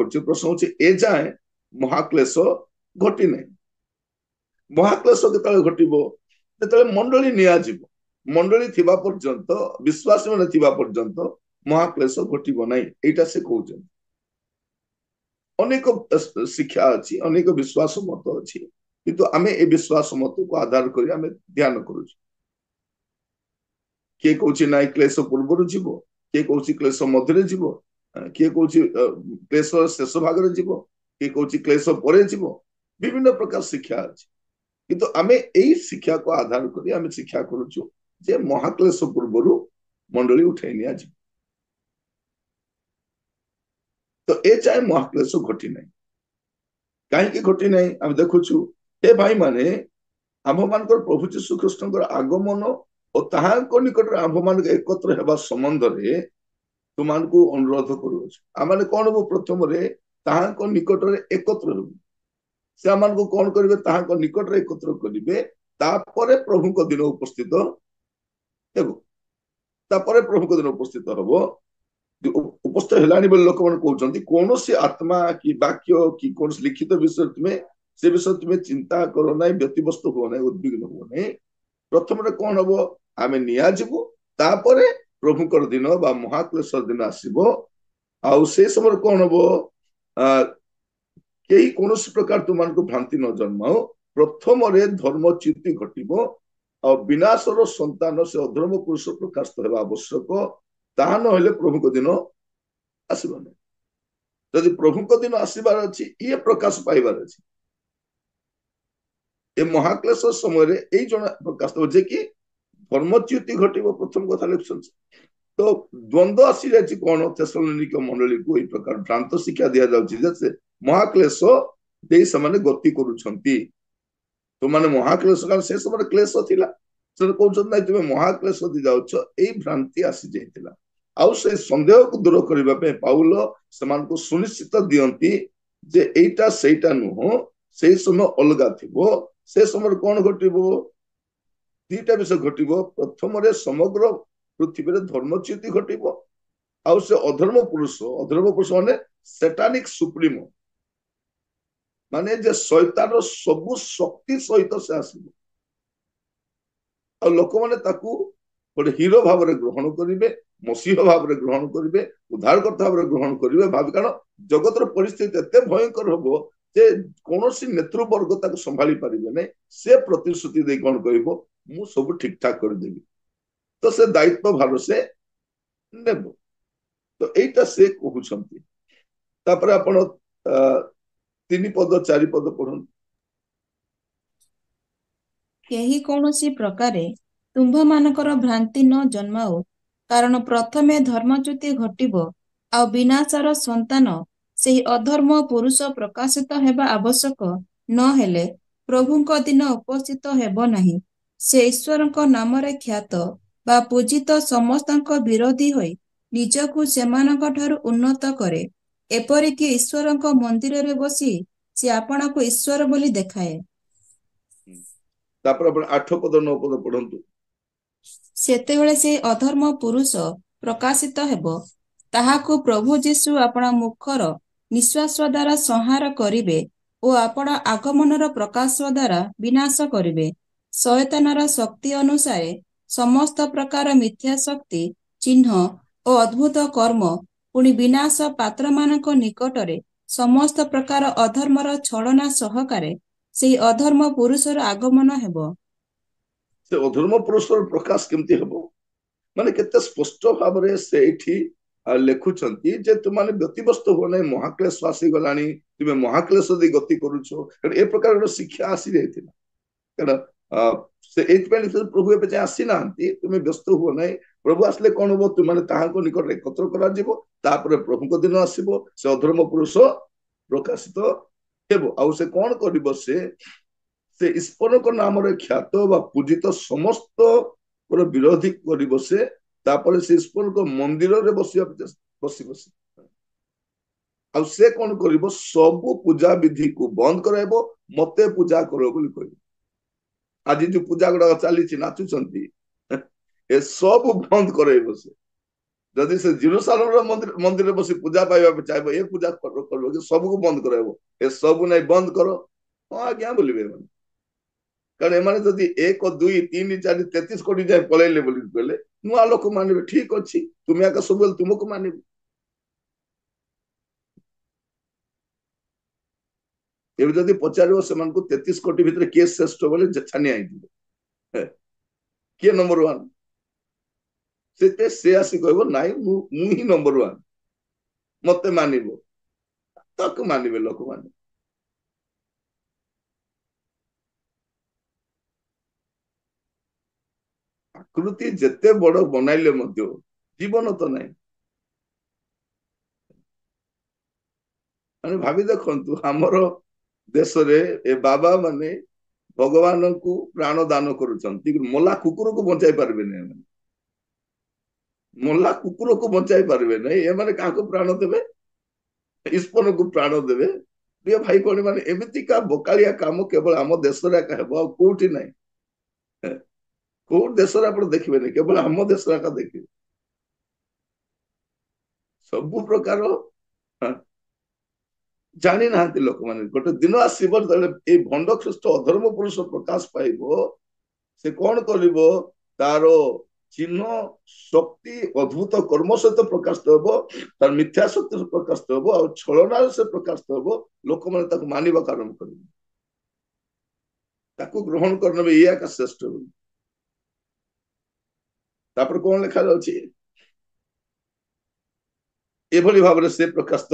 କରୁଛି ପ୍ରଶ୍ନ ହଉଛି ଏ ଯାଏ ମହାକ୍ଲେଶ ଘଟି ନାହିଁ। ମହାକ୍ଲେଶ କେତେବେଳେ ଘଟିବ? ଯେତେବେଳେ ମଣ୍ଡଳୀ ନିଆଯିବ। ମଣ୍ଡଳୀ ଥିବା ପର୍ଯ୍ୟନ୍ତ, ବିଶ୍ୱାସୀ ମାନେ ଥିବା ପର୍ଯ୍ୟନ୍ତ ମହାକ୍ଲେଶ ଘଟିବ ନାହିଁ, ଏଇଟା ସେ କହୁଛନ୍ତି। ଅନେକ ଶିକ୍ଷା ଅଛି, ଅନେକ ବିଶ୍ୱାସ ମତ ଅଛି, କିନ୍ତୁ ଆମେ ଏ ବିଶ୍ୱାସ ମତକୁ ଆଧାର କରି ଆମେ ଧ୍ୟାନ କରୁଛୁ। କିଏ କହୁଛି ନାଇଁ କ୍ଲେଶ ପୂର୍ବରୁ ଯିବ, କିଏ କହୁଛି କ୍ଲେଶ ମଧ୍ୟରେ ଯିବ, କିଏ କହୁଛି କ୍ଲେଶ ଶେଷ ଭାଗରେ ଯିବ, କିଏ କହୁଛି କ୍ଲେଶ ପରେ ଯିବ। ବିଭିନ୍ନ ପ୍ରକାର ଶିକ୍ଷା ଅଛି, କିନ୍ତୁ ଆମେ ଏଇ ଶିକ୍ଷାକୁ ଆଧାର କରି ଆମେ ଶିକ୍ଷା କରୁଛୁ ଯେ ମହାକ୍ଲେଶ ପୂର୍ବରୁ ମଣ୍ଡଳୀ ଉଠାଇ ନିଆଯିବ। ତ ଏ ଯାଏ ମହାକ୍ଲେଶ ଘଟି ନାହିଁ। କାହିଁକି ଘଟି ନାହିଁ? ଆମେ ଦେଖୁଛୁ ଏ ଭାଇ ମାନେ ଆମ୍ଭମାନଙ୍କର ପ୍ରଭୁ ଯୀଶୁ ଖ୍ରୀଷ୍ଟଙ୍କର ଆଗମନ ଓ ତାହାଙ୍କ ନିକଟରେ ଆମ୍ଭମାନଙ୍କ ଏକତ୍ର ହେବା ସମ୍ବନ୍ଧରେ ତୁମମାନଙ୍କୁ ଅନୁରୋଧ କରୁଅଛୁ। ଆମେ କଣ ହବୁ? ପ୍ରଥମରେ ତାହାଙ୍କ ନିକଟରେ ଏକତ୍ର ହେବୁ। ସେ ଆମମାନଙ୍କୁ କଣ କରିବେ? ତାହାଙ୍କ ନିକଟରେ ଏକତ୍ର କରିବେ। ତାପରେ ପ୍ରଭୁଙ୍କ ଦିନ ଉପସ୍ଥିତ ହେବ। ତାପରେ ପ୍ରଭୁଙ୍କ ଦିନ ଉପସ୍ଥିତ ହବ। ଉପସ୍ଥିତ ହେଲାଣି ବୋଲି ଲୋକମାନେ କହୁଛନ୍ତି। କୌଣସି ଆତ୍ମା କି ବାକ୍ୟ କି କୌଣସି ଲିଖିତ ବିଷୟରେ ତୁମେ ସେ ବିଷୟରେ ତୁମେ ଚିନ୍ତା କର ନାହିଁ, ବ୍ୟତିବ୍ୟସ୍ତ ହୁଅ ନାହିଁ, ଉଦ୍ବିଗ୍ନ ହୁଅ ନାହିଁ। ପ୍ରଥମରେ କଣ ହବ? ଆମେ ନିଆଯିବୁ, ତାପରେ ପ୍ରଭୁଙ୍କର ଦିନ ବା ମହାକ୍ଲେଶ ଦିନ ଆସିବ। ଆଉ ସେ ସମୟରେ କଣ ହବ? କେହି କୌଣସି ପ୍ରକାର ତୁମମାନଙ୍କୁ ଭ୍ରାନ୍ତି ନ ଜନ୍ମାଉ। ପ୍ରଥମରେ ଧର୍ମଚ୍ୟୁତି ଘଟିବ, ଆଉ ବିନାଶର ସନ୍ତାନ ସେ ଅଧର୍ମ ପୁରୁଷ ପ୍ରକାଶିତ ହେବା ଆବଶ୍ୟକ। ତାହା ନହେଲେ ପ୍ରଭୁଙ୍କ ଦିନ ଆସିବ ନାହିଁ। ଯଦି ପ୍ରଭୁଙ୍କ ଦିନ ଆସିବାର ଅଛି, ଇଏ ପ୍ରକାଶ ପାଇବାର ଅଛି। ଏ ମହାକ୍ଲେଶ ସମୟରେ ଏଇ ଜଣେ ପ୍ରକାଶ ହବ ଯେ କି ଧର୍ମଚ୍ୟୁତି ଘଟିବ। ପ୍ରଥମ କଥା ଲେଖୁଛନ୍ତି। ତ ଦ୍ୱନ୍ଦ୍ୱ ଆସିଯାଇଛି କଣ? ତେସଲୋନିକ ମଣ୍ଡଳୀକୁ ଏଇ ପ୍ରକାର ଭ୍ରାନ୍ତ ଶିକ୍ଷା ଦିଆଯାଉଛି ଯେ ସେ ମହାକ୍ଲେଶ ଦେଇ ସେମାନେ ଗତି କରୁଛନ୍ତି। ତୁମାନେ ମହାକ୍ଲେଶ, କାରଣ ସେ ସମୟରେ କ୍ଲେଶ ଥିଲା, ସେ କହୁଛନ୍ତି ନାଇଁ ତୁମେ ମହାକ୍ଲେଶ ଦେଇ ଯାଉଛ, ଏଇ ଭ୍ରାନ୍ତି ଆସିଯାଇଥିଲା। ଆଉ ସେ ସନ୍ଦେହକୁ ଦୂର କରିବା ପାଇଁ ପାଉଲ ସେମାନଙ୍କୁ ସୁନିଶ୍ଚିତ ଦିଅନ୍ତି ଯେ ଏଇଟା ସେଇଟା ନୁହଁ, ସେଇ ସମୟ ଅଲଗା ଥିବ। ସେ ସମୟରେ କଣ ଘଟିବ? ଦିଟା ବିଷୟ ଘଟିବ। ପ୍ରଥମରେ ସମଗ୍ର ପୃଥିବୀରେ ଧର୍ମଚ୍ୟୁତି ଘଟିବ, ଆଉ ସେ ଅଧର୍ମ ପୁରୁଷ ମାନେ ସେଟାନିକ ସୁପ୍ରିମୋ, ମାନେ ଯେ ଶୈତାନର ସବୁ ଶକ୍ତି ସହିତ ସେ ଆସିବ। ଆଉ ଲୋକମାନେ ତାକୁ ଗୋଟେ ହିରୋ ଭାବରେ ଗ୍ରହଣ କରିବେ, ମସିହ ଭାବରେ ଗ୍ରହଣ କରିବେ, ଉଦ୍ଧାରକର୍ତ୍ତା ଭାବରେ ଗ୍ରହଣ କରିବେ ଭାବି। କାରଣ ଜଗତର ପରିସ୍ଥିତି ଏତେ ଭୟଙ୍କର ହବ ଯେ କୌଣସି ନେତୃବର୍ଗ ତାକୁ ସମ୍ଭାଳି ପାରିବେ ନାହିଁ। ସେ ପ୍ରତିଶ୍ରୁତି ଦେଇ କଣ କହିବ? ମୁଁ ସବୁ ଠିକ ଠାକ କରିଦେବି। ତ ସେ ଦାୟିତ୍ୱ ଭାର ସେ ନେବ। ତ ଏଇଟା ସେ କହୁଛନ୍ତି। ତାପରେ ଆପଣ 3 ପଦ 4 ପଦ ପଢନ୍ତୁ। କେହି କୌଣସି ପ୍ରକାରେ ତୁମ୍ଭମାନଙ୍କର ଭ୍ରାନ୍ତି ନ ଜନ୍ମାଉ, କାରଣ ପ୍ରଥମେ ଧର୍ମଚ୍ୟୁତି ଘଟିବ, ଆଉ ବିନାଶର ସନ୍ତାନ ସେହି ଅଧର୍ମ ପୁରୁଷ ପ୍ରକାଶିତ ହେବା ଆବଶ୍ୟକ। ନହେଲେ ପ୍ରଭୁଙ୍କ ଦିନ ଉପସ୍ଥିତ ହେବ ନାହିଁ। ସେ ଈଶ୍ୱରଙ୍କ ନାମରେ ଖ୍ୟାତ ବା ପୂଜିତ ସମସ୍ତଙ୍କ ବିରୋଧୀ ହୋଇ ନିଜକୁ ସେମାନଙ୍କ ଠାରୁ ଉନ୍ନତ କରେ। ଏପରିକି ଈଶ୍ୱରଙ୍କ ମନ୍ଦିରରେ ବସି ସେ ଆପଣାକୁ ଈଶ୍ୱର ବୋଲି ଦେଖାଏ। ତାପରେ ଆପଣ 8 ପଦ 9 ପଦ ପଢନ୍ତୁ। ସେତେବେଳେ ସେ ଅଧର୍ମ ପୁରୁଷ ପ୍ରକାଶିତ ହେବ, ତାହାକୁ ପ୍ରଭୁ ଯୀଶୁ ଆପଣା ମୁଖର ନିଶ୍ୱାସ ଦ୍ୱାରା ସଂହାର କରିବେ ଓ ଆପଣା ଆଗମନର ପ୍ରକାଶ ଦ୍ୱାରା ବିନାଶ କରିବେ। ଶୟତାନର ଶକ୍ତି ଅନୁସାରେ ସମସ୍ତ ପ୍ରକାର ମିଥ୍ୟା ଶକ୍ତି, ଚିହ୍ନ ଓ ଅଦ୍ଭୁତ କର୍ମ, ପୁଣି ବିନାଶ ପାତ୍ରମାନଙ୍କ ନିକଟରେ ସମସ୍ତ ପ୍ରକାର ଅଧର୍ମର ଛଳନା ସହକାରେ ସେହି ଅଧର୍ମ ପୁରୁଷର ଆଗମନ ହେବ। ସେ ଅଧର୍ମ ପୁରୁଷର ପ୍ରକାଶ କେମିତି ହେବ? ମାନେ କେତେ ସ୍ପଷ୍ଟ ଭାବରେ ସେ ଏଠି ଲେଖୁଛନ୍ତି ଯେ ତୁମାନେ ବ୍ୟତିବ୍ୟସ୍ତ ହୁଅ ନାହିଁ, ମହାକ୍ଲେଶ ଆସିଗଲାଣି, ତୁମେ ମହାକ୍ଲେଶ ଦେଇ ଗତି କରୁଛ। ଏ ପ୍ରକାର ଗୋଟେ ଶିକ୍ଷା ଆସିଯାଇଥିଲା। କାରଣ ସେ ଏଇଥିପାଇଁ ପ୍ରଭୁ ଏବେ ଯାଏ ଆସିନାହାନ୍ତି। ତୁମେ ବ୍ୟସ୍ତ ହୁଅ ନାହିଁ। ପ୍ରଭୁ ଆସିଲେ କଣ ହବ? ତୁମାନେ ତାହାଙ୍କ ନିକଟରେ ଏକତ୍ର କରାଯିବ, ତାପରେ ପ୍ରଭୁଙ୍କ ଦିନ ଆସିବ, ସେ ଅଧର୍ମ ପୁରୁଷ ପ୍ରକାଶିତ ହେବ। ଆଉ ସେ କଣ କରିବ? ସେ ଈଶ୍ୱରଙ୍କ ନାମରେ ଖ୍ୟାତ ବା ପୂଜିତ ସମସ୍ତ ବିରୋଧୀ କରିବ ସେ। ତାପରେ ସେ ଈଶ୍ୱରଙ୍କ ମନ୍ଦିରରେ ବସିବ। ଆଉ ସେ କଣ କରିବ? ସବୁ ପୂଜା ବିଧିକୁ ବନ୍ଦ କରାଇବ, ମତେ ପୂଜା କର ବୋଲି କହିବ। ଆଜି ଯୋଉ ପୂଜା ଗୁଡାକ ଚାଲିଛି, ନାଚୁଛନ୍ତି, ଏ ସବୁ ବନ୍ଦ କରାଇବ ସେ। ଯଦି ସେ ଜେରୁସାଲେମର ମନ୍ଦିରରେ ବସି ପୂଜା ପାଇବା ଚାହିଁବ, ଏ ପୂଜା କରିବ କି ସବୁକୁ ବନ୍ଦ କରାଇବ, ଏ ସବୁ ନାଇଁ ବନ୍ଦ କର, ହଁ ଆଜ୍ଞା ବୋଲିବେ ଏମାନେ। କାରଣ ଏମାନେ ଯଦି 1 2 3 4 33 କୋଟି ଯାଏ ପଳେଇଲେ ବୋଲି କହିଲେ ନୂଆ ଲୋକ ମାନିବେ, ଠିକ ଅଛି ତୁମେ ଆକା ସବୁବେଳେ ତୁମକୁ ମାନିବେ। ଏବେ ଯଦି ପଚାରିବ ସେମାନଙ୍କୁ 33 କୋଟି ଭିତରେ କିଏ ଶ୍ରେଷ୍ଠ ବୋଲି ଛାନିଆ ହେଇଯିବ, କିଏ ନମ୍ବର ୱାନ୍, ସେ ଆସି କହିବ ନାଇଁ ମୁଁ ହିଁ ନମ୍ବର ୱାନ୍, ମତେ ମାନିବ, ତାକୁ ମାନିବେ ଲୋକମାନେ। ଆକୃତି ଯେତେ ବଡ ବନାଇଲେ ମଧ୍ୟ ଜୀବନ ତ ନାହିଁ। ମାନେ ଭାବି ଦେଖନ୍ତୁ ଆମର ଦେଶରେ ଏ ବାବା ମାନେ ଭଗବାନଙ୍କୁ ପ୍ରାଣ ଦାନ କରୁଛନ୍ତି, ମଲା କୁକୁରକୁ ବଞ୍ଚାଇ ପାରିବେନି ଏମାନେ, ମଲା କୁକୁରକୁ ବଞ୍ଚାଇ ପାରିବେ ନାହିଁ, ଏମାନେ କାହାକୁ ପ୍ରାଣ ଦେବେ? ଈଶ୍ୱରକୁ ପ୍ରାଣ ଦେବେ। ପ୍ରିୟ ଭାଇ ଭଉଣୀ ମାନେ, ଏମିତିକା ବୋକାଳିଆ କାମ କେବଳ ଆମ ଦେଶରେ ଏକା ହେବ, ଆଉ କୋଉଠି ନାହିଁ। କୋଉ ଦେଶରେ ଆପଣ ଦେଖିବେନି, କେବଳ ଆମ ଦେଶରେ ଏକା ଦେଖିବେ। ସବୁ ପ୍ରକାର ଜାଣି ନାହାନ୍ତି ଲୋକମାନେ। ଗୋଟେ ଦିନ ଆସିବ ଯେତେବେଳେ ଏଇ ଭଣ୍ଡ ଖ୍ରୀଷ୍ଟ ଅଧର୍ମ ପୁରୁଷ ପ୍ରକାଶ ପାଇବ, ସେ କଣ କରିବ? ତାର ଚିହ୍ନ ଶକ୍ତି ଅଦ୍ଭୁତ କର୍ମ ସହିତ ପ୍ରକାଶ ହବ, ତାର ମିଥ୍ୟା ଶକ୍ତି ପ୍ରକାଶ ହବ, ଆଉ ଛଳନାରେ ସେ ପ୍ରକାଶ ହବ। ଲୋକମାନେ ତାକୁ ମାନିବାକୁ ଆରମ୍ଭ କରିବେ, ତାକୁ ଗ୍ରହଣ କରିନେବେ, ଇଏ ଏକା ଶ୍ରେଷ୍ଠ ବୋଲି। ତାପରେ କଣ ଲେଖାଯାଉଛି? ଏଭଳି ଭାବରେ ସେ ପ୍ରକାଶ,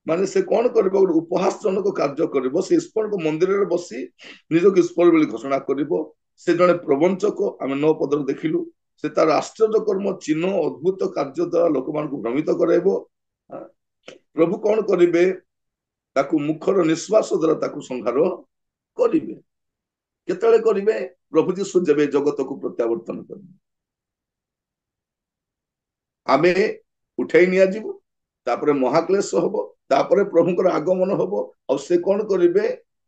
ମାନେ ସେ କଣ କରିବ? ଗୋଟେ ଉପହାସଜନକ କାର୍ଯ୍ୟ କରିବ। ସେ ଈଶ୍ୱରଙ୍କ ମନ୍ଦିରରେ ବସି ନିଜକୁ ଈଶ୍ୱର ବୋଲି ଘୋଷଣା କରିବ। ସେ ଜଣେ ପ୍ରବଞ୍ଚକ, ଆମେ 9 ପଦରେ ଦେଖିଲୁ। ସେ ତାର ଆଶ୍ଚର୍ଯ୍ୟ କର୍ମ, ଚିହ୍ନ, ଅଦ୍ଭୁତ କାର୍ଯ୍ୟ ଦ୍ୱାରା ଲୋକମାନଙ୍କୁ ଭ୍ରମିତ କରାଇବ। ପ୍ରଭୁ କଣ କରିବେ? ତାକୁ ମୁଖର ନିଶ୍ୱାସ ଦ୍ୱାରା ତାକୁ ସଂହାର କରିବେ। କେତେବେଳେ କରିବେ? ପ୍ରଭୁ ଯୀଶୁ ଯେବେ ଜଗତକୁ ପ୍ରତ୍ୟାବର୍ତ୍ତନ କରିବେ, ଆମେ ଉଠାଇ ନିଆଯିବୁ, ତାପରେ ମହାକ୍ଲେଶ ହବ, ତାପରେ ପ୍ରଭୁଙ୍କର ଆଗମନ ହବ। ଆଉ ସେ କଣ କରିବେ?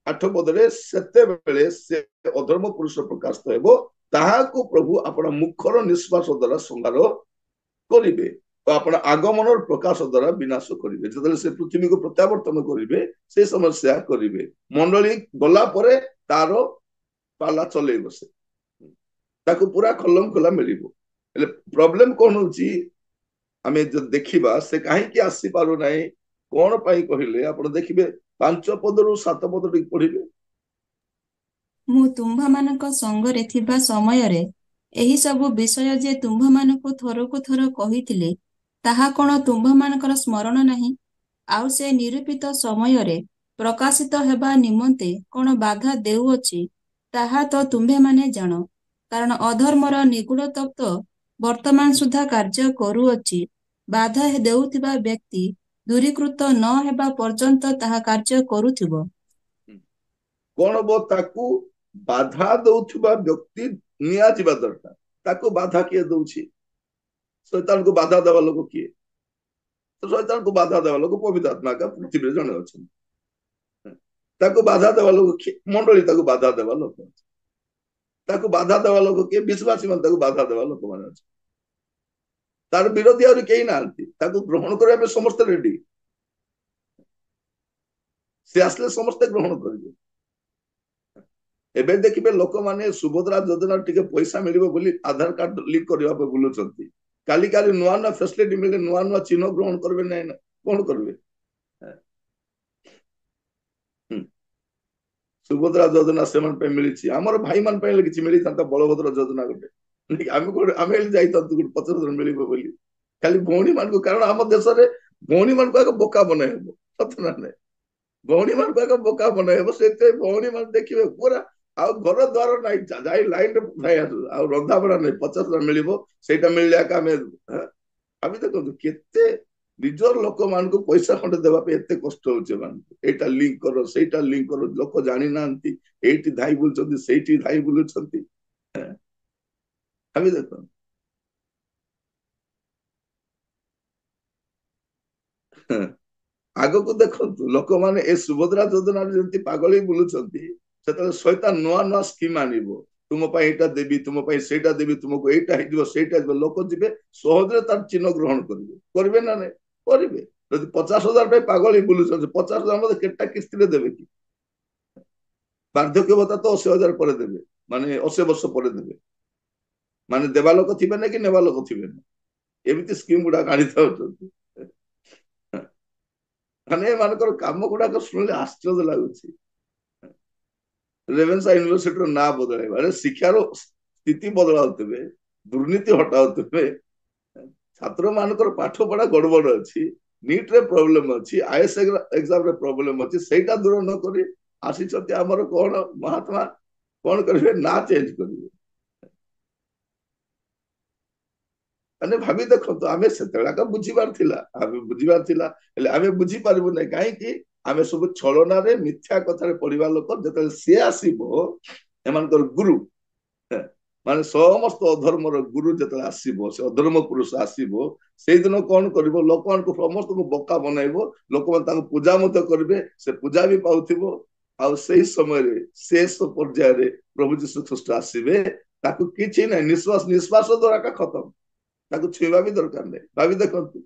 8 ପଦରେ, ସେତେବେଳେ ସେ ଅଧର୍ମ ପୁରୁଷ ପ୍ରକାଶ ହେବ, ତାହାକୁ ପ୍ରଭୁ ଆପଣ ମୁଖର ନିଶ୍ୱାସ ଦ୍ୱାରା ସଂହାର କରିବେ, ଆପଣ ଆଗମନର ପ୍ରକାଶ ଦ୍ୱାରା ବିନାଶ କରିବେ। ଯେତେବେଳେ ସେ ପୃଥିବୀକୁ ପ୍ରତ୍ୟାବର୍ତ୍ତନ କରିବେ, ସେ ସମୟ ସେୟା କରିବେ। ମଣ୍ଡଳୀ ଗଲା ପରେ ତାର ପାଲା ଚଲେଇବ, ସେ ତାକୁ ପୁରା ଖଲମ ଖୋଲା ମିଳିବ। ହେଲେ ପ୍ରୋବ୍ଲେମ କଣ ହଉଛି? ଆମେ ଯଦି ଦେଖିବା ସେ କାହିଁକି ଆସିପାରୁନାହିଁ, କଣ ପାଇଁ କହିଲେ ଆପଣ ଦେଖିବେ 5 ପଦରୁ 7 ପଦ ଟିକେ ପଢିବେ। ମୁଁ ତୁମ୍ଭମାନଙ୍କ ସଙ୍ଗରେ ଥିବା ସମୟରେ ଏହି ସବୁ ବିଷୟ ଯେ ତୁମ୍ଭମାନଙ୍କୁ ଥରକୁ ଥର କହିଥିଲି, ତାହା କଣ ତୁମ୍ଭମାନଙ୍କର ସ୍ମରଣ ନାହିଁ? ଆଉ ସେ ନିରୂପିତ ସମୟରେ ପ୍ରକାଶିତ ହେବା ନିମନ୍ତେ କଣ ବାଧା ଦେଉଅଛି, ତାହା ତ ତୁମ୍ଭେମାନେ ଜାଣ। କାରଣ ଅଧର୍ମର ନିଗୁଡ ତତ୍ତ୍ୱ ବର୍ତ୍ତମାନ ସୁଦ୍ଧା କାର୍ଯ୍ୟ କରୁଅଛି। ବାଧା ଦେଉଥିବା ବ୍ୟକ୍ତି ଦୂରୀକୃତ ନ ହେବା ପର୍ଯ୍ୟନ୍ତ ତାହା କାର୍ଯ୍ୟ କରୁଥିବ। କଣ ହବ? ତାକୁ ବାଧା ଦଉଥିବା ବ୍ୟକ୍ତି ନିଆଯିବା ଦରକାର। ତାକୁ ବାଧା କିଏ ଦଉଛି? ଶୈତାନକୁ ବାଧା ଦେବା ଲୋକ କିଏ? ଶୈତାନକୁ ବାଧା ଦେବା ଲୋକ ପବିତ୍ର ଆତ୍ମା ଏକା ପୃଥିବୀରେ ଜଣେ ଅଛନ୍ତି। ତାକୁ ବାଧା ଦେବା ଲୋକ କିଏ? ମଣ୍ଡଳୀ ତାକୁ ବାଧା ଦେବା ଲୋକ ଅଛି। ତାକୁ ବାଧା ଦେବା ଲୋକ କିଏ? ବିଶ୍ୱାସୀ ମାନେ ତାକୁ ବାଧା ଦେବା ଲୋକମାନେ ଅଛି। ତାର ବିରୋଧୀ ଆହୁରି କେହି ନାହାନ୍ତି। ତାକୁ ଗ୍ରହଣ କରିବା ପାଇଁ ସମସ୍ତେ ରେଡି। ସେ ଆସିଲେ ସମସ୍ତେ ଗ୍ରହଣ କରିବେ। ଏବେ ଦେଖିବେ ଲୋକମାନେ ସୁଭଦ୍ରା ଯୋଜନା ଟିକେ ପଇସା ମିଳିବ ବୋଲି ଆଧାର କାର୍ଡ ଲିଙ୍କ କରିବା ପାଇଁ ବୁଲୁଛନ୍ତି। କାଲି କାଲି ନୂଆ ନୂଆ ଫେସିଲିଟି ମିଳିଲେ ନୂଆ ନୂଆ ଚିହ୍ନ ଗ୍ରହଣ କରିବେ ନାହିଁ ନା କଣ କରିବେ? ସୁଭଦ୍ରା ଯୋଜନା ସେମାନଙ୍କ ପାଇଁ ମିଳିଛି, ଆମର ଭାଇମାନ ପାଇଁ ହେଲେ କିଛି ମିଳିଥାନ୍ତା। ବଳଭଦ୍ର ଯୋଜନା ଗୋଟେ ଆମେ ଯାଇଥାନ୍ତୁ, ଗୋଟେ 50,000 ମିଳିବ ବୋଲି ଖାଲି ଭଉଣୀ ମାନଙ୍କୁ। କାରଣ ଆମ ଦେଶରେ ଭଉଣୀ ମାନଙ୍କୁ ଏକ ବୋକା ବନାଇ ହବ, ସତ ନା ନାଇଁ? ଭଉଣୀ ମାନଙ୍କୁ ଏକ ବୋକା ବନାଇ ହବ। ସେଥିପାଇଁ ଭଉଣୀ ମାନେ ଦେଖିବେ ପୁରା, ଆଉ ଘର ଦ୍ୱାର ନାହିଁ, ଯାଇ ଲାଇନରେ ଥାଇ ଆସୁ, ଆଉ ରନ୍ଧାବଢା ନାହିଁ, 50,000 ମିଳିବ। ସେଇଟା ମିଳିଲେ ଏକା ଆମେ ଭାବି ଦେଖନ୍ତୁ କେତେ ନିଜର ଲୋକମାନଙ୍କୁ ପଇସା ଖଣ୍ଡେ ଦେବା ପାଇଁ ଏତେ କଷ୍ଟ ହଉଛି ଏମାନଙ୍କୁ। ଏଇଟା ଲିଙ୍କ କର, ସେଇଟା ଲିଙ୍କ କର, ଲୋକ ଜାଣିନାହାନ୍ତି। ଏଇଠି ଧାଇ ବୁଲୁଛନ୍ତି, ସେଇଠି ଧାଇ ବୁଲୁଛନ୍ତି। ଭାବି ଦେଖନ୍ତୁ। ଆଗକୁ ଦେଖନ୍ତୁ ଲୋକମାନେ ଏ ସୁଭଦ୍ରା ଯୋଜନାରେ ଯେମିତି ପାଗଳ ହେଇ ବୁଲୁଛନ୍ତି, ସେତେବେଳେ ଶୈତାନ ନୂଆ ନୂଆ ସ୍କିମ୍ ଆଣିବ। तुम एटा देवी तुम सेटा देवी तुमको एटा सेटा लोक जी सहज तार चिन्ह ग्रहण करेंगे ना नहीं करेंगे जब 50,000 पागल बुलूँ 50,000 मत केटा किस्ती देवे कि बार्धक्य भत्ता तो 80,000 पर देवे माने 80 वर्ष पर देवे माने देवा लोक थे ना कि नेवा लोक थे ना एमती स्कीम गुड़ा आनी था माने मानकर काम गुड़ाक शुणिले आश्चर्य लगुच रेवेन्सा यूनिवर्सिटी ना बदल शिक्षार स्थिति बदलाउे दुर्नीति हटाउे छात्र मानकर पाठ पढ़ा गड़बड़ अच्छी नीट रे प्रॉब्लम अच्छी आईएएस एग्जाम रे प्रॉब्लम अच्छी सेटा दूर न करी आसीचंती हमर कोन महात्मा कोन करिवे ना चेंज करिवे अने भाभी देखो आमे सेतेलाका बुझीबार थिला आमे बुझीबार थिला हेले आमे बुझी पारबु नै काहे कि आमे सब छलना रे मिथ्या कथा रे पढिबा लोक जते से आसीबो एमानकर गुरु माने समस्त अधर्मर गुरु जते आसीबो से अधर्म पुरुष आसीबो सेई दिन कोन करबो लोकमान को समस्त को बोका बनाइबो लोकमान ताको पूजा मत करबे से पूजा भी पाउथिबो आ सेई समय रे शेष पर्याय रे प्रभु यीशु ख्रीष्ट आसीबे ताको किछि नै निश्वास निश्वास द्वारा का खत्म ताको छुईबा भी दरकार नै भाभी देखंतु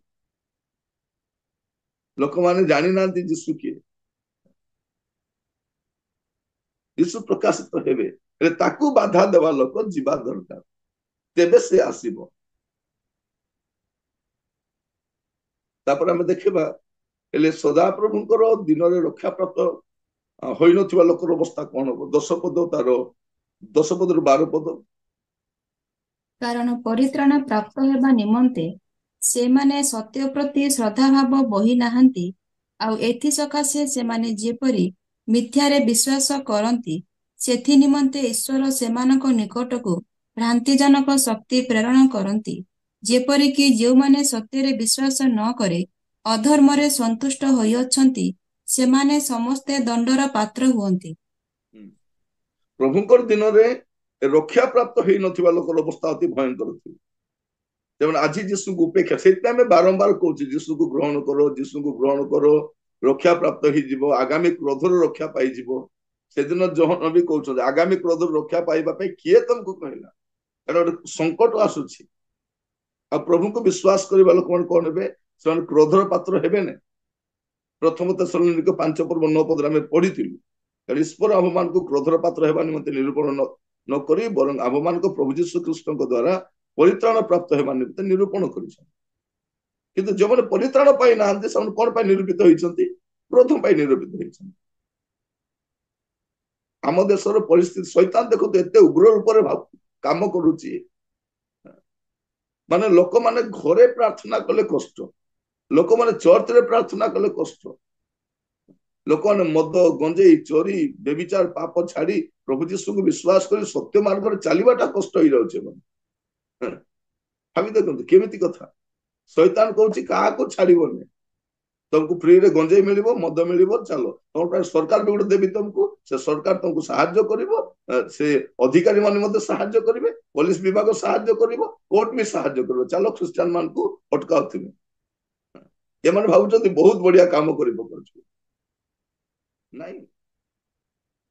लोक माने जानि नांती यीशु किए यीशु प्रकाशित हेबे ताकू बाधा देवा लोक जीवा दरकार तेबे से आसीबो तापर हम देखिबा हेले सदा प्रभुंकर दिन रे रक्षा प्राप्त होई नथिबा लोकर अवस्था कोन हो 10 पद तार 10 पद रु 12 पद कारण परित्राण प्राप्त हेबा निमंते से माने सत्य प्रति श्रद्धा भाव बही नाहंती आउ एथि सकाशे से माने जेपरी मिथ्यारे विश्वास करंती सेथि निमंते ईश्वर सेमानक निकटको भ्रांतिजनक शक्ति प्रेरण करंती जेपरी कि जो माने सत्यरे विश्वास न करे अधर्मरे संतुष्ट होई अछंती से माने समस्ते दंडर पात्र हुअंती प्रभुंकर दिन रे रक्षा प्राप्त होई नथिबा लोकर अवस्था अति भयंकर थी जेमन आज यीशु को उपेक्षा सेते हमें बारंबार कहूँ यीशु को ग्रहण करो यीशु को ग्रहण करो रक्षा प्राप्त ही जीवो आगामी क्रोधर रक्षा पाई जीवो से दिन जहन भी कहउछ आगामी क्रोधर रक्षा पाइबा पे किए तुमको कहला कारण संकट आसुछि आ प्रभु को विश्वास करबा लोक मन कोन हेबे से क्रोधर पात्र हेबे ने प्रथम तेसलोनिक 5 पर्व 9 पद में पढ़िथिलु ईश्वर आभमान को क्रोधर पात्र हेबा निमंते निरूपण न करी बरं आभमान को प्रभु यीशु कृष्ण को द्वारा परित्राण प्राप्त हेबा निमंते निरूपण करिसन किंतु जो माने परित्राण पाई नांते से कोन पाई निरूपित होइछंती क्रोध पाई निरूपित होइछंती आम देशर परिस्थिति शैतान देखो एते उग्र रूप रे काम करूची माने लोक माने घरे प्रार्थना कले कष्ट लोक माने चर्च रे प्रार्थना कले कष्ट लोक माने मद गंजेई चोरी बेविचार पाप छाड़ी प्रभु यीशु को विश्वास कर सत्य मार्ग रे चलीबाटा कष्ट होई रहउचे माने भाभी देखंतु केमिति कथा शैतान कहूची काहा को छाड़ीबोने तुमको फ्री रे गंजेई मिलिबो मद मिलिबो चलो तुम पर सरकार भी गोटे देबी तुमको से सरकार तुमको सहाय्य करिवो से अधिकारी माने मते सहाय्य करिवे पुलिस विभाग सहाय्य करिवो कोर्ट भी सहाय्य करिवो चलो क्रिश्चियन मान को अटकाउथिबे ये माने भाबुचंती बहुत बढ़िया काम करि पकरछु नहीं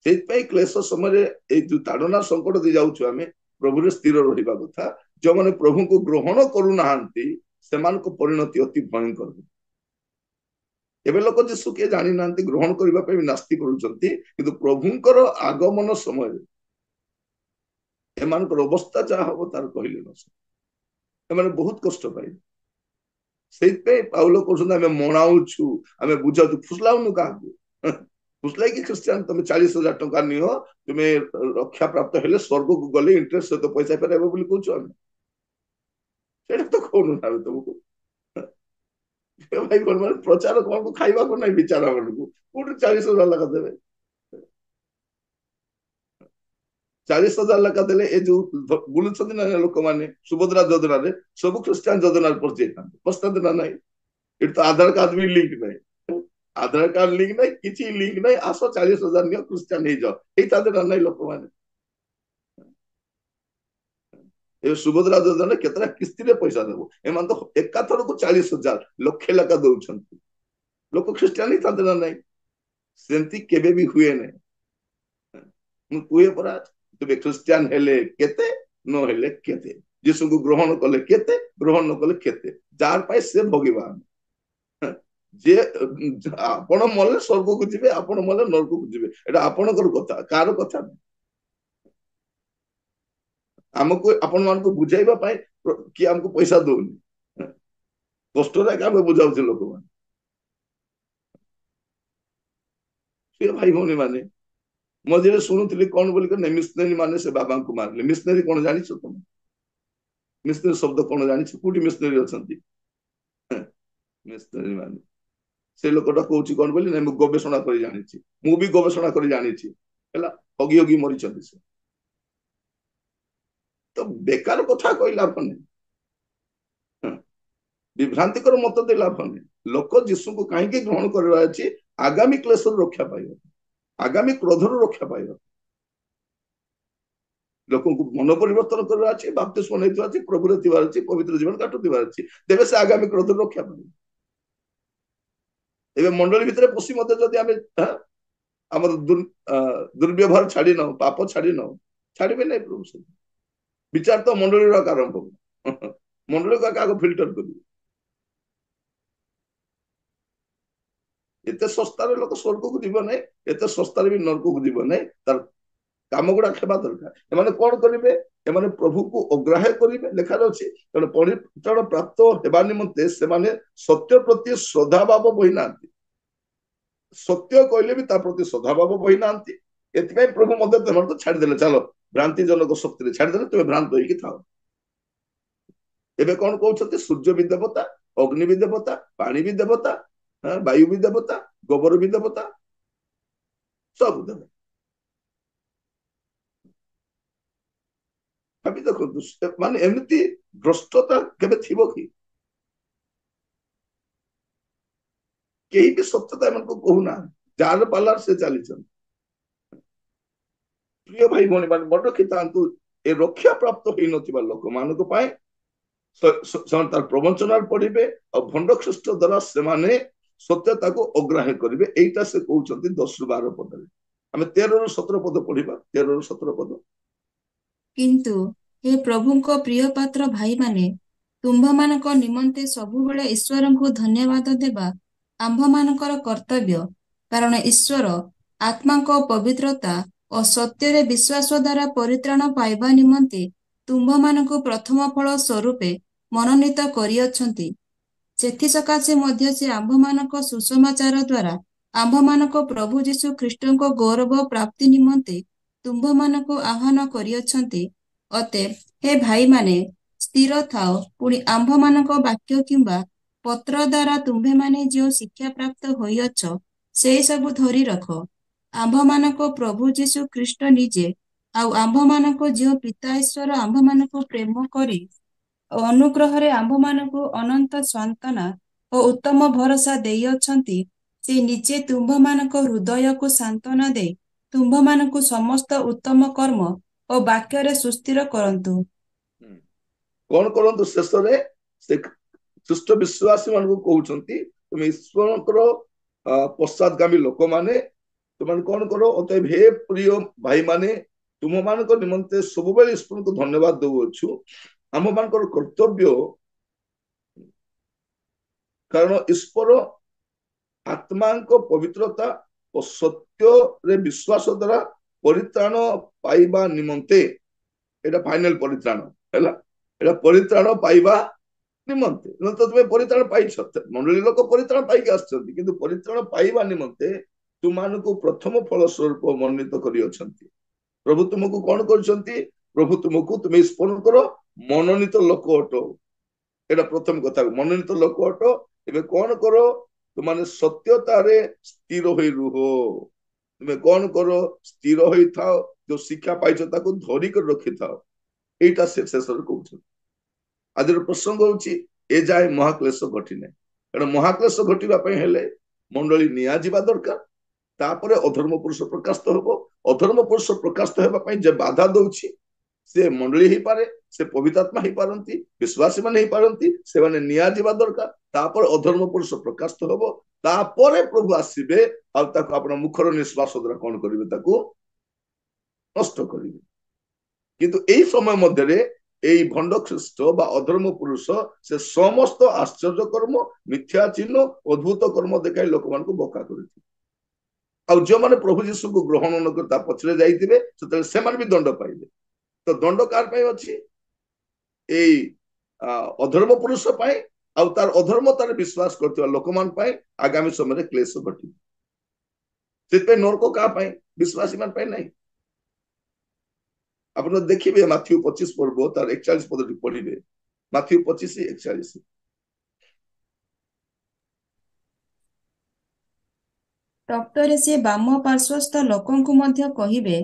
सेत पई क्लेश समय ए जो ताडना संकट दे जाउछु हमें प्रभु रे स्थिर रहिबा कथा जो माने प्रभु को ग्रहण करू नाहंती सेमान को परिणति अति भयंकर एबे लोक यीशु के जानि नांती ग्रहण करबा पे नास्ति करूचंती किंतु प्रभुंकर आगमन समय एमानकर अवस्था जा हबो तार कहिले न एमाने बहुत कष्ट पाइ सेत पे पाउलो कहउछन हमें मनाउछु हमें बुझाउ फुसलाउनु काहू फुसलाई कि क्रिश्चियन तुम 40,000 टका नियो तुमे रक्षा प्राप्त हेले स्वर्ग को गले इंटरेस्ट से तो पैसा फेराबो बोली कहउछु हम सेटा तो कहउनु ना तुमको भाई माने प्रचार कौन को खाइबा को नहीं विचारा मन को कोट 40,000 लगा देवे 40,000 लगा देले ए जो बुलुछन ना लोक माने सुभद्रा योजना रे सब क्रिश्चियन योजना पर जेता प्रस्ताव ना नहीं इट तो आधार कार्ड भी लिंक नहीं आधार कार्ड लिंक नहीं किछि लिंक नहीं आसो 40,000 नियो क्रिश्चियन हे जाओ ए तादर नहीं लोक माने ए सुभद्रा योजना केतरा किस्ती रे पैसा देबो एमान तो एकाथर को 40,000 लक्ष लका दउछंती लोक क्रिश्चियन ही तादर नहीं सेंती केबे भी हुए नहीं हुए परा तुम ख्रिस्टियान हेले केते न हेले केते यीशु को ग्रहण कले केते ग्रहण न कले केते जार पाए से भोगिबान जे आपण मले स्वर्ग को जिबे आपण मले नरक को जिबे एटा आपणकर कथा कार कथा हमको आपण मान को बुझाइबा पाए कि हमको पैसा दोनी कष्ट रे का बुझाउ लोक मान से भाई भौणी माने मझे शुणुली कौन बोलिक मिशनरी माने से बाबा को मारे मिशनरी कौन जानी तुम मिशनरी शब्द कौन जानी कौटी मिशनरी अच्छा मिशनरी माने से लोकटा कौन कौन बोली नहीं गवेषणा कर जानी मु भी गवेषणा कर जानी हगी हगी मरी से तो बेकार कथा कह लाभ नहीं विभ्रांतिकर मत दे लाभ नहीं लोक जीशु को कहीं ग्रहण कर आगामी क्लेश रक्षा पाइब आगामी क्रोधर रक्षा पाइब लोक मन परिवर्तन कर बाप्तिस्म नहीं प्रभु पवित्र जीवन काटुवार अच्छी तेरे से आगामी क्रोधर रक्षा पाइब एवं मंडली भितर पशि मत जदि आम दुर्व्यवहार छाड़ी न पाप छाड़ी न छाड़े नहीं प्रभु से विचार तो मंडली आरंभ मंडली का फिल्टर कर एत सस्तार लोक स्वर्ग को जीव ना एत सस्तार भी नरक को जीव ना तार काम गुड़ा खेबा दरकार एमाने कौन करेंगे एमाने प्रभु को अग्राह्य करेंगे लेखार अच्छी तेणु परित्राण प्राप्त होगा निमंते से सत्य प्रति श्रद्धा भाव बही ना सत्य कहले भी प्रति श्रद्धा भाव बही ना प्रभु मध्य तुम तो छाड़देले चलो भ्रांति जनक शक्ति छाड़देले तुम्हें भ्रांत होगी था एवं कौन कहते सूर्य भी देवता अग्नि भी देवता पानी भी देवता वायु भी देवता गोबर भी देवता सब देवता भाभी देखो माने एमती भ्रष्टता केबे थिबो कि केही भी सत्यता एमनको कहूना जार पालार से चली प्रिय भाई भौणी मान मन रखिथांतु ए रक्षा प्राप्त होई नथिबा लोक मानको पाए तार प्रवचनार पढ़िबे और भंड ख्रीष्ट द्वारा से माने सत्यता को अग्राह्य करेंगे यहीटा से कहते 10-12 पद आम 13-17 पद पढ़ा 13-17 पद किंतु हे प्रभुको प्रिय पात्र भाई माने तुम्भ मानक निमंते सबु बेले ईश्वर को धन्यवाद देबा आंभ मानकर कर्तव्य कारण ईश्वर आत्मा को पवित्रता और सत्य रे विश्वास द्वारा परित्राण पाइबा निमंते तुम्भ मानक प्रथम फल स्वरूपे मनोनीत करिअछंती सेथि सकाशे मध्य से आंभ मानक सुसमाचार द्वारा आंभ मानक प्रभु जीशु ख्रीष्ट को गौरव प्राप्ति निमंते तुम्भ मानक आह्वान करिअछंती अतएव हे भाई माने स्थिर थाओ पुणी आंभ मानक वाक्य किंबा पत्र द्वारा तुम्भे माने जो शिक्षा प्राप्त होइअछ से सब धरी रख आंभ मानक प्रभु जीशु ख्रीष्ट निजे आउ आंभ मानक जो पिता ईश्वर आंभ मानक प्रेम करी अनुग्रह रे आंभ मानक अनंत सांत्वना और उत्तम भरोसा देई अछंती से निजे तुम्भ मानक हृदय को सांत्वना दे तुम्भ मानक समस्त उत्तम कर्म और वाक्य रे सुस्थिर करंतु कौन करंतु शेष रे से ख्रीष्ट विश्वासी मान को कहउछंती तुम ईश्वरकर पश्चातगामी लोक माने तुम कौन करो अतएव हे प्रिय भाई माने तुम मान निमंते सब बेले ईश्वर को धन्यवाद दउछु आम मान कर्तव्य कारण ईश्वर आत्मा पवित्रता और सत्य रे विश्वास द्वारा परित्राण पाइबा निमंते एटा फाइनल परित्राण हैला एटा परित्राण पाइबा निमंते न तो तुम्हें परित्राण पाई मंडली लोक परित्राण पाई आछंती किंतु परित्राण पाइबा निमंते तुमानको प्रथम फल स्वरूप मनोनीत करि अछंती प्रभु तुमको कौन करछंती प्रभु तुमको तुम ईश्वर करो मनोनीत लोक अट एटा प्रथम कथा मनोनीत लोक अट एबे कौन करो तुमाने सत्यतारे स्थिर होई रुहो तुम्हें कौन करो स्थिर होई थाओ जो शिक्षा पाइछ ताको धरी कर रखि थाओ एटा शेष कहउछ आज प्रसंग होची ए जाए महाक्लेश घटी नै कारण महाक्लेश घटिबा पई हेले मंडली निया जिबा दरकार तापरे अधर्म पुरुष प्रकाशित होबो अधर्म पुरुष प्रकाशित हेबा पई जे बाधा दउची से मंडली ही पारे से पवित्रात्मा ही पारंती विश्वासी माने ही पारंती से माने निया जिबा दरकार तापर अधर्म पुरुष प्रकाशित होबो तापरे प्रभु आसीबे आ ताको आपन मुखर निश्वास द्वारा कोन करिवे ताको नष्ट करिवे কিন্তু এই সময় মধ্যে এই ভଣ୍ଡ খ্রিস্ট বা অধর্ম পুরুষ ସେ ସମସ୍ତ ଆଶ୍ଚର୍ଯ୍ୟ କର୍ମ ମିଥ୍ୟା ଚିହ୍ନ ଅଦ୍ଭୁତ କର୍ମ ଦେଖାଇ ଲୋକମାନଙ୍କୁ ବୋକା କରିଛି। ଆଉ ଯେଉଁମାନେ ପ୍ରଭୁ ଯୀଶୁଙ୍କୁ ଗ୍ରହଣ ନ କରି ତା ପଛରେ ଯାଇଥିବେ ସେତେବେଳେ ସେମାନେ ବି ଦଣ୍ଡ ପାଇବେ। ତ ଦଣ୍ଡ କାହାର ପାଇଁ ଅଛି? ଏଇ ଅଧର୍ମ ପୁରୁଷ ପାଇଁ ଆଉ ତାର ଅଧର୍ମତାରେ ବିଶ୍ୱାସ କରୁଥିବା ଲୋକମାନଙ୍କ ପାଇଁ ଆଗାମୀ ସମୟରେ କ୍ଲେଶ ଘଟିବ। ସେଥିପାଇଁ ନରକ କାହା ପାଇଁ? ବିଶ୍ୱାସୀ ମାନଙ୍କ ପାଇଁ ନାହିଁ। ଆପଣ ଦେଖିବେ ମାଥ୍ୟୁ 25 ପର୍ବ ତାର 41 ପଦଟି ପଢିବେ। ମାଥ୍ୟୁ 25:41। ତତ୍ପରେ ସେ ବାମ ପାର୍ଶ୍ୱସ୍ଥ ଲୋକଙ୍କୁ ମଧ୍ୟ କହିବେ,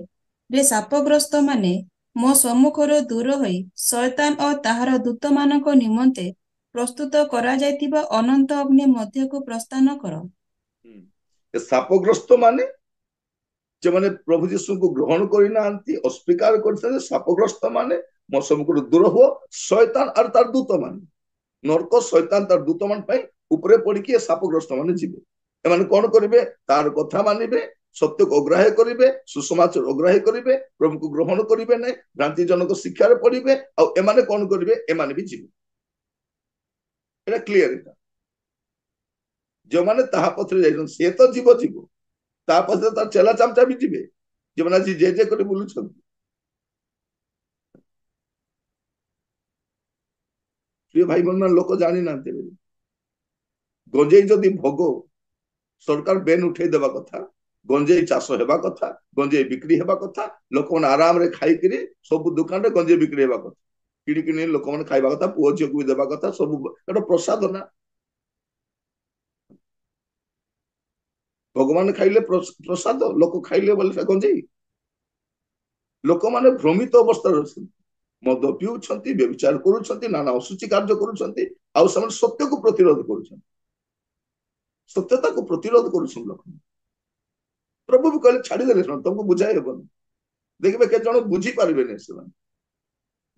ରେ ଶାପଗ୍ରସ୍ତ ମାନେ ମୋ ସମ୍ମୁଖରୁ ଦୂର ହୋଇ ଶୟତାନ ଓ ତାହାର ଦୂତମାନଙ୍କ ନିମନ୍ତେ ପ୍ରସ୍ତୁତ କରାଯାଇଥିବା ଅନନ୍ତ ଅଗ୍ନି ମଧ୍ୟକୁ ପ୍ରସ୍ଥାନ କର। ଶାପଗ୍ରସ୍ତ ମାନେ ଯେଉଁମାନେ ପ୍ରଭୁ ଯୀଶୁଙ୍କୁ ଗ୍ରହଣ କରିନାହାନ୍ତି, ଅସ୍ୱୀକାର କରିଛନ୍ତି, ଶାପଗ୍ରସ୍ତ ମାନେ ମୋ ସମ୍ମୁଖରୁ ଦୂର ହୁଅ। ଶୟତାନ ଆଉ ତାର ଦୂତ ମାନେ, ନରକ ଶୟତାନ ତାର ଦୂତ ମାନ ପାଇଁ ଉପରେ ପଡିକି ଏ ଶାପଗ୍ରସ୍ତ ମାନେ ଯିବେ। ଏମାନେ କଣ କରିବେ? ତାର କଥା ମାନିବେ, ସତ୍ୟକୁ ଅଗ୍ରାହ୍ୟ କରିବେ, ସୁସମାଚାର ଅଗ୍ରାହ୍ୟ କରିବେ, ପ୍ରଭୁଙ୍କୁ ଗ୍ରହଣ କରିବେ ନାହିଁ, ଭ୍ରାନ୍ତିଜନକ ଶିକ୍ଷାରେ ପଡିବେ। ଆଉ ଏମାନେ କଣ କରିବେ? ଏମାନେ ବି ଯିବେ। ଏଟା କ୍ଲିୟର। ଏଟା ଯେଉଁମାନେ ତାହା ପଛରେ ଯାଇଛନ୍ତି ସିଏ ତ ଯିବ ଯିବ, ତା ପଛରେ ତାର ଚେଲା ଚାମଚା ବି ଯିବେ, ଯେଉଁମାନେ ଆଜି ଯେ କରି ବୁଲୁଛନ୍ତି। ପ୍ରିୟ ଭାଇ ଭଉଣୀ, ଲୋକ ଜାଣିନାହାନ୍ତି। ଗଞ୍ଜେଇ ଯଦି ଭୋଗ, ସରକାର ବେନ୍ ଉଠେଇ ଦେବା କଥା, ଗଞ୍ଜେଇ ଚାଷ ହେବା କଥା, ଗଞ୍ଜେଇ ବିକ୍ରି ହେବା କଥା, ଲୋକମାନେ ଆରାମରେ ଖାଇକିରି ସବୁ ଦୋକାନରେ ଗଞ୍ଜେଇ ବିକ୍ରି ହେବା କଥା, କିଣିକି ନେଇ ଲୋକମାନେ ଖାଇବା କଥା, ପୁଅ ଝିଅକୁ ବି ଦେବା କଥା। ସବୁ ଏଟା ପ୍ରସାଦ ନା। ଭଗବାନ ଖାଇଲେ ପ୍ରସାଦ, ଲୋକ ଖାଇଲେ ବୋଲି ସେ ଗଞ୍ଜେଇ। ଲୋକମାନେ ଭ୍ରମିତ ଅବସ୍ଥାରେ ଅଛନ୍ତି, ମଦ ପିଉଛନ୍ତି, ବ୍ୟଭିଚାର କରୁଛନ୍ତି, ନାନା ଅଶୁଚି କାର୍ଯ୍ୟ କରୁଛନ୍ତି, ଆଉ ସେମାନେ ସତ୍ୟକୁ ପ୍ରତିରୋଧ କରୁଛନ୍ତି, ସତ୍ୟତାକୁ ପ୍ରତିରୋଧ କରୁଛନ୍ତି ଲୋକ। ପ୍ରଭୁ ବି କହିଲେ ଛାଡିଦେଲେ, ତମକୁ ବୁଝାଇ ହେବନି। ଦେଖିବେ କେତେ ଜଣ ବୁଝିପାରିବେନି। ସେମାନେ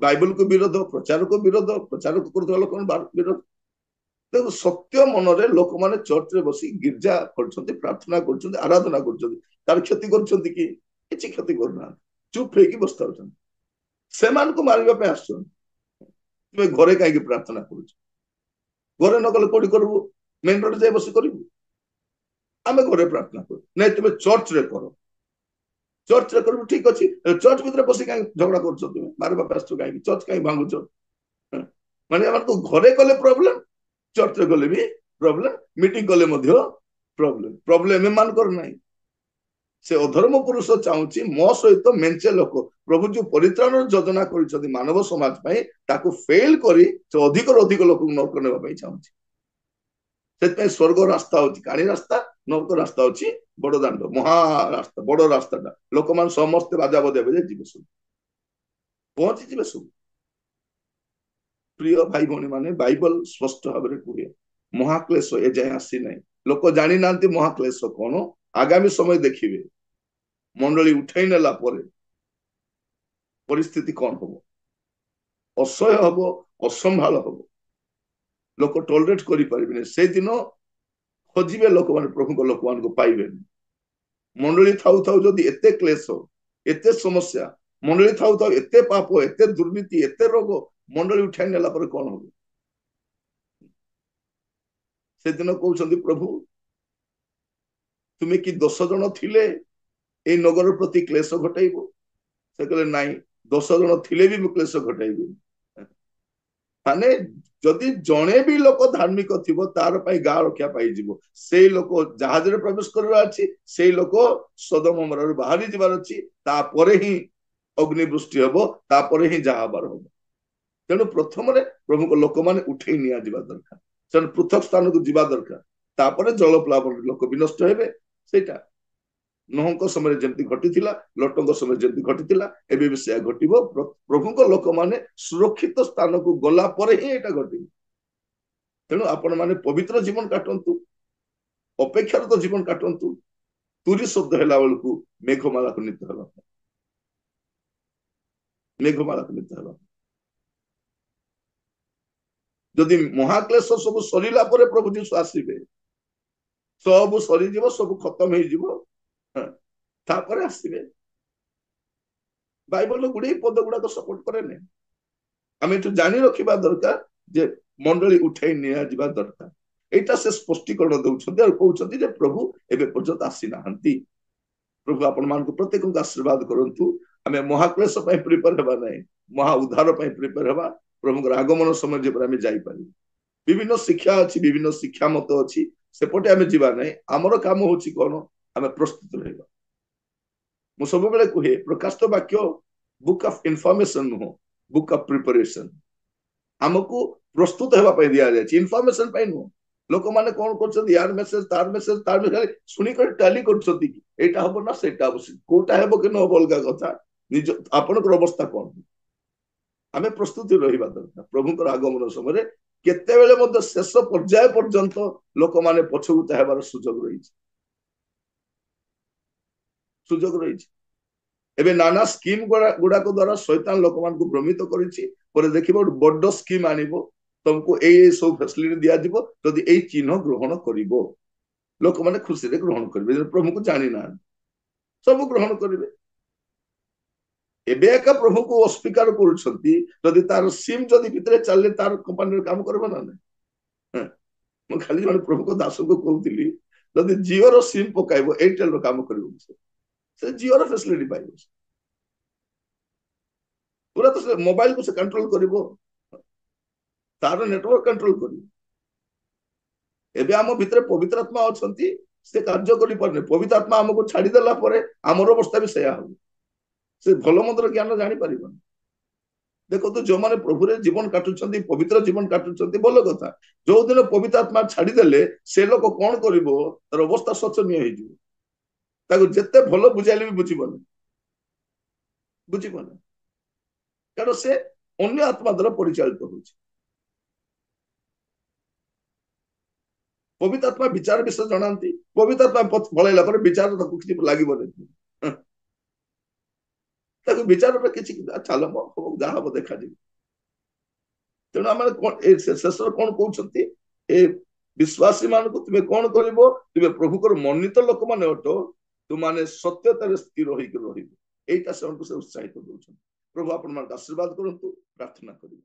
ବାଇବଲକୁ ବିରୋଧ, ପ୍ରଚାରକୁ ବିରୋଧ, ପ୍ରଚାର କରୁଥିବା ଲୋକଙ୍କ ବିରୋଧ। ଦେଖୁ ସତ୍ୟ ମନରେ ଲୋକମାନେ ଚର୍ଚ୍ଚରେ ବସି ଗିର୍ଜା କରୁଛନ୍ତି, ପ୍ରାର୍ଥନା କରୁଛନ୍ତି, ଆରାଧନା କରୁଛନ୍ତି। ତାର କ୍ଷତି କରୁଛନ୍ତି କି? କିଛି କ୍ଷତି କରୁନାହାନ୍ତି, ଚୁପ୍ ହେଇକି ବସିଥାଉଛନ୍ତି। ସେମାନଙ୍କୁ ମାରିବା ପାଇଁ ଆସୁଛନ୍ତି। ତୁମେ ଘରେ କାହିଁକି ପ୍ରାର୍ଥନା କରୁଛ? ଘରେ ନ କଲେ କୋଉଠି କରିବୁ? ମେନ୍ ରୋଡ୍ ଯାଇ ବସି କରିବୁ? ଆମେ ଘରେ ପ୍ରାର୍ଥନା କରୁ। ନାଇଁ, ତୁମେ ଚର୍ଚ୍ଚରେ କର। ଚର୍ଚ୍ଚରେ କରିବୁ, ଠିକ ଅଛି। ଚର୍ଚ୍ଚ ଭିତରେ ବସି କାହିଁକି ଝଗଡା କରୁଛ? ତୁମେ ମାରିବା ପାଇଁ ଆସୁଛ କାହିଁକି? ଚର୍ଚ୍ଚ କାହିଁକି ଭାଙ୍ଗୁଛ? ମାନେ ଏମାନଙ୍କୁ ଘରେ କଲେ ପ୍ରୋବ୍ଲେମ, ଚର୍ଚ୍ଚରେ ଗଲେ ବି ପ୍ରୋବ୍ଲେମ, ମିଟିଂ କଲେ ମଧ୍ୟ ପ୍ରୋବ୍ଲେମ। ପ୍ରୋବ୍ଲେମ ଏମାନଙ୍କର ନାହିଁ। ସେ ଅଧର୍ମ ପୁରୁଷ ଚାହୁଁଛି ମୋ ସହିତ ମେଞ୍ଚେ ଲୋକ ପ୍ରଭୁ ଯୋଉ ପରିତ୍ରାଣର ଯୋଜନା କରିଛନ୍ତି ମାନବ ସମାଜ ପାଇଁ, ତାକୁ ଫେଲ କରି ସେ ଅଧିକରୁ ଅଧିକ ଲୋକଙ୍କୁ ନରକ ନେବା ପାଇଁ ଚାହୁଁଛି। ସେଥିପାଇଁ ସ୍ୱର୍ଗ ରାସ୍ତା ହଉଛି କାଣି ରାସ୍ତା, ନରକ ରାସ୍ତା ହଉଛି ବଡ ଦାଣ୍ଡ, ମହାରାସ୍ତା, ବଡ ରାସ୍ତାଟା। ଲୋକମାନେ ସମସ୍ତେ ବାଜା ବଜେଇ ବଜେଇ ଯିବେ, ସବୁ ପହଞ୍ଚିଯିବେ ସବୁ। ପ୍ରିୟ ଭାଇ ଭଉଣୀ ମାନେ, ବାଇବଲ ସ୍ପଷ୍ଟ ଭାବରେ କୁହେ ମହାକ୍ଲେଶ ଏ ଯାଏ ଆସିନାହିଁ। ଲୋକ ଜାଣିନାହାନ୍ତି ମହାକ୍ଲେଶ କଣ। ଆଗାମୀ ସମୟ ଦେଖିବେ, ମଣ୍ଡଳୀ ଉଠାଇ ନେଲା ପରେ ପରିସ୍ଥିତି କଣ ହବ? ଅସହ୍ୟ ହବ, ଅସମ୍ଭାଳ ହବ। ଲୋକ ଟଲରେଟ୍ କରିପାରିବେନି। ସେଇଦିନ ଖୋଜିବେ ଲୋକମାନେ, ପ୍ରଭୁଙ୍କ ଲୋକମାନଙ୍କୁ ପାଇବେନି। ମଣ୍ଡଳୀ ଥାଉ ଥାଉ ଯଦି ଏତେ କ୍ଲେଶ, ଏତେ ସମସ୍ୟା, ମଣ୍ଡଳୀ ଥାଉ ଥାଉ ଏତେ ପାପ, ଏତେ ଦୁର୍ନୀତି, ଏତେ ରୋଗ, ମଣ୍ଡଳୀ ଉଠାଇ ନେଲା ପରେ କଣ ହବ? ସେଦିନ କହୁଛନ୍ତି ପ୍ରଭୁ, ତୁମେ କି 10 ଜଣ ଥିଲେ ଏଇ ନଗର ପ୍ରତି କ୍ଲେଶ ଘଟାଇବ? ସେ କହିଲେ ନାଇଁ, 10 ଜଣ ଥିଲେ ବି ମୁଁ କ୍ଲେଶ ଘଟାଇବି। ମାନେ ଯଦି ଜଣେ ବି ଲୋକ ଧାର୍ମିକ ଥିବ, ତାର ପାଇଁ ଗାଁ ରକ୍ଷା ପାଇଯିବ। ସେଇ ଲୋକ ଜାହାଜରେ ପ୍ରବେଶ କରିବାର ଅଛି, ସେଇ ଲୋକ ସୋଦମ ଗମୋରାରୁ ବାହାରି ଯିବାର ଅଛି। ତାପରେ ହିଁ ଅଗ୍ନି ବୃଷ୍ଟି ହବ, ତାପରେ ହିଁ ଯାହା ହବାର ହବ। ତେଣୁ ପ୍ରଥମରେ ପ୍ରଭୁଙ୍କ ଲୋକମାନେ ଉଠେଇ ନିଆଯିବା ଦରକାର, ସେମାନେ ପୃଥକ ସ୍ଥାନକୁ ଯିବା ଦରକାର। ତାପରେ ଜଳ ପ୍ଲାବନରେ ଲୋକ ବିନଷ୍ଟ ହେବେ। ସେଇଟା ନୋହଙ୍କ ସମୟରେ ଯେମିତି ଘଟିଥିଲା, ଲଟଙ୍କ ସମୟରେ ଯେମିତି ଘଟିଥିଲା, ଏବେ ବି ସେୟା ଘଟିବ। ପ୍ରଭୁଙ୍କ ଲୋକମାନେ ସୁରକ୍ଷିତ ସ୍ଥାନକୁ ଗଲା ପରେ ହିଁ ଏଇଟା ଘଟିବ। ତେଣୁ ଆପଣ ମାନେ ପବିତ୍ର ଜୀବନ କାଟନ୍ତୁ, ଅପେକ୍ଷାରତ ଜୀବନ କାଟନ୍ତୁ। ତୁରୀ ଶବ୍ଦ ହେଲା ବେଳକୁ ମେଘମାଳାକୁ ନିତ ହେବା, ମେଘମାଳାକୁ ନିତ ହେବା। ଯଦି ମହାକ୍ଲେଶ ସବୁ ସରିଲା ପରେ ପ୍ରଭୁ ଯୀଶୁ ଆସିବେ, ସବୁ ସରିଯିବ, ସବୁ ଖତମ ହେଇଯିବ, ତାପରେ ଆସିବେ। बाइबल गुड़े पद गुड़ाक सपोर्ट करे नहीं। आम एठू जानी रखा दरकार जे मंडली उठाई निया जिबा दरकार। एटा से स्पष्टीकरण दउछन्ते और कहउछन्ते जे प्रभु एबे पर्यंत आसी नाहंती। प्रभु आपण मान को प्रत्येक को आशीर्वाद करंतु। आमे महाक्लेश पय प्रिपेयर हेबा नै, महा उद्धार पय प्रिपेयर हेबा। प्रभु आगमन समय जे पर आमे जाई पारी। विभिन्न शिक्षा अछि, विभिन्न शिक्षा मत अछि, सेपटे आमे जीवा नै। हमर काम होछि कोन, आमे प्रस्तुत रहबा। मु सब बेले कहे प्रकाशित वाक्य book of information no, book of preparation. हमको प्रस्तुत हेबा पय दिया जाय, इनफॉरमेशन पय नो। लोक माने कोन करछथि, यार मेसेज तार मेसेज सुनी कर टैली करछथि कि एटा हबो ना सेटा हबो, कोटा हेबो कि न हबो अलगा कथा। निज आपनकर अवस्था कोन, आमे प्रस्तुति रहिबा दरकार। प्रभुकर आगमन समय केते बेले मध्य शेष पर्याय पर्यंत लोक माने पछगु हेबार सुजोग रही, सुजोग रही। एबे नाना स्कीम गुड़ाक द्वारा शैतान लोक मान को भ्रमित करिछि। पर देखिबो बड्ड स्कीम आनिबो, तुमको ए सब फैसिलिटी दिया दिबो, जदि ए चिन्ह ग्रहण करिबो लोक माने खुशी रे ग्रहण करिबे। प्रभु को जानि ना सब ग्रहण करिबे। एबे एका प्रभु को अस्वीकार करूछंती, जदि तार सिम जदि भितरे चलले तार कंपनी रे काम करबो ना नै। म खाली जने प्रभु को दास को कहउतिली, जदि जियो रो सिम पकाइबो एयरटेल रो काम करिबो, से जियो रो फैसिलिटी पाइबो। पूरा तो से मोबाइल को से कंट्रोल करिबो, तार नेटवर्क कंट्रोल करिबो। एबे आम भितरे पवित्र आत्मा अछंती, से कार्य करि परने। पवित्र आत्मा हमको छाड़ी देला परे हमर अवस्था भी सेया हो, से भलो मंदर ज्ञान जानि परिबन। देखो तो जो माने प्रभु रे जीवन काटुछंती, पवित्र जीवन काटुछंती, बोलो कथा। जो दिन पवित्र आत्मा छाड़ी देले से लोक कोन करिवो, तर अवस्था शोचनीय हे जिवो। ताको जत्ते भलो बुझाइले भी बुझिबन, बुझिबन, कारण से अन्य आत्मा द्वारा परिचालित होछि। पवित्र आत्मा विचार विषय जनाती, पवित्र आत्मा पळैला पर विचार तो किछि लागिबो नै। ताको विचार पर किछि चलो म जा हबो देखा जी। तेणु आम शेष कौन कहते, ए विश्वासी मान को तुम्हें कौन कर, तुम्हें प्रभुकर मनित लोक मान अट, तुम सत्यतार स्थिर रहीटा से उत्साहित दौरान। प्रभु आपण मान आशीर्वाद करंतु, प्रार्थना करिए।